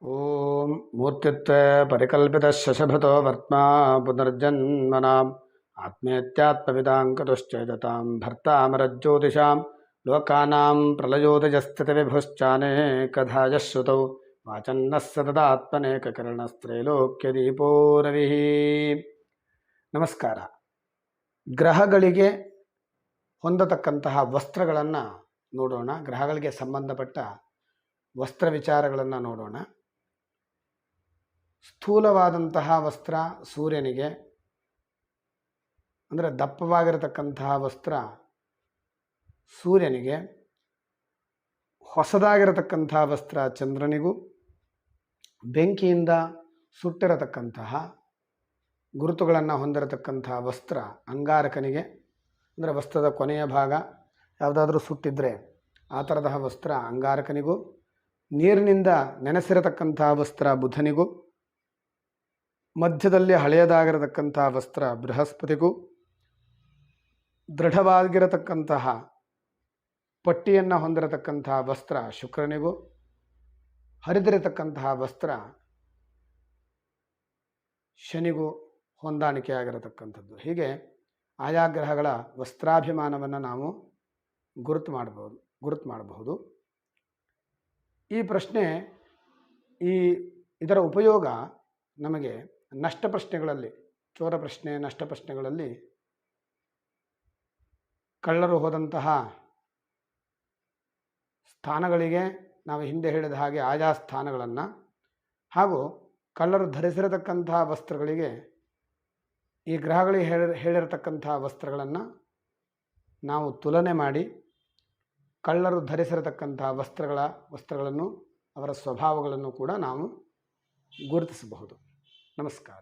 ಓಂ ಮೂರ್ತಿತ್ವೇ ಪರಿಕಲ್ಪಿತಃ ಶಶಭೃತೋ ವರ್ತ್ಮಾ ಪುನರ್ಜನ್ಮನಾಂ ಆತ್ಮೇತ್ಯಾತ್ಮವಿದಾಂಕತುಶ್ಚೇತತಾಂ ಭರ್ತಾಮರಜ್ಯೋತಿಷಾಂ ಲೋಕಾನಾಂ ಪ್ರಳಯೋದಯಸ್ಥಿತವಿಭುಶ್ಚಾನೇಕಧಾಯಃ ಶ್ರುತೌ ವಾಚನ್ನಃ ಸತತಾತ್ಮನೇಕಕಿರಣಸ್ತ್ರೈಲೋಕ್ಯದೀಪೋ ರವಿಃ. ನಮಸ್ಕಾರ. ಗ್ರಹಗಳಿಗೆ ಹೊಂದತಕ್ಕಂತಹ ವಸ್ತ್ರಗಳನ್ನು ನೋಡೋಣ. ಗ್ರಹಗಳಿಗೆ ಸಂಬಂಧಪಟ್ಟ ವಸ್ತ್ರ ವಿಚಾರಗಳನ್ನು ನೋಡೋಣ. ಸ್ಥೂಲವಾದಂತಹ ವಸ್ತ್ರ ಸೂರ್ಯನಿಗೆ, ಅಂದರೆ ದಪ್ಪವಾಗಿರತಕ್ಕಂತಹ ವಸ್ತ್ರ ಸೂರ್ಯನಿಗೆ, ಹೊಸದಾಗಿರತಕ್ಕಂತಹ ವಸ್ತ್ರ ಚಂದ್ರನಿಗೂ, ಬೆಂಕಿಯಿಂದ ಸುಟ್ಟಿರತಕ್ಕಂತಹ ಗುರುತುಗಳನ್ನು ಹೊಂದಿರತಕ್ಕಂತಹ ವಸ್ತ್ರ ಅಂಗಾರಕನಿಗೆ, ಅಂದರೆ ವಸ್ತ್ರದ ಕೊನೆಯ ಭಾಗ ಯಾವುದಾದ್ರೂ ಸುಟ್ಟಿದ್ದರೆ ಆ ಥರದ ವಸ್ತ್ರ ಅಂಗಾರಕನಿಗೂ, ನೀರಿನಿಂದ ನೆನೆಸಿರತಕ್ಕಂತಹ ವಸ್ತ್ರ ಬುಧನಿಗೂ, ಮಧ್ಯದಲ್ಲಿ ಹಳೆಯದಾಗಿರತಕ್ಕಂತಹ ವಸ್ತ್ರ ಬೃಹಸ್ಪತಿಗೂ, ದೃಢವಾಗಿರತಕ್ಕಂತಹ ಪಟ್ಟಿಯನ್ನು ಹೊಂದಿರತಕ್ಕಂತಹ ವಸ್ತ್ರ ಶುಕ್ರನಿಗೂ, ಹರಿದಿರತಕ್ಕಂತಹ ವಸ್ತ್ರ ಶನಿಗೂ ಹೊಂದಾಣಿಕೆಯಾಗಿರತಕ್ಕಂಥದ್ದು. ಹೀಗೆ ಆಯಾ ಗ್ರಹಗಳ ವಸ್ತ್ರಾಭಿಮಾನವನ್ನು ನಾವು ಗುರುತು ಮಾಡಬಹುದು. ಈ ಪ್ರಶ್ನೆ, ಇದರ ಉಪಯೋಗ ನಮಗೆ ನಷ್ಟ ಪ್ರಶ್ನೆಗಳಲ್ಲಿ, ಚೋರ ಪ್ರಶ್ನೆ, ನಷ್ಟ ಪ್ರಶ್ನೆಗಳಲ್ಲಿ ಕಳ್ಳರು ಹೋದಂತಹ ಸ್ಥಾನಗಳಿಗೆ ನಾವು ಹಿಂದೆ ಹೇಳಿದ ಹಾಗೆ ಆಯಾ ಸ್ಥಾನಗಳನ್ನು, ಹಾಗೂ ಕಳ್ಳರು ಧರಿಸಿರತಕ್ಕಂತಹ ವಸ್ತ್ರಗಳಿಗೆ ಈ ಗ್ರಹಗಳಿಗೆ ಹೇಳಿರತಕ್ಕಂತಹ ವಸ್ತ್ರಗಳನ್ನು ನಾವು ತುಲನೆ ಮಾಡಿ ಕಳ್ಳರು ಧರಿಸಿರತಕ್ಕಂತಹ ವಸ್ತ್ರಗಳನ್ನು, ಅವರ ಸ್ವಭಾವಗಳನ್ನು ಕೂಡ ನಾವು ಗುರುತಿಸಬಹುದು. ನಮಸ್ಕಾರ.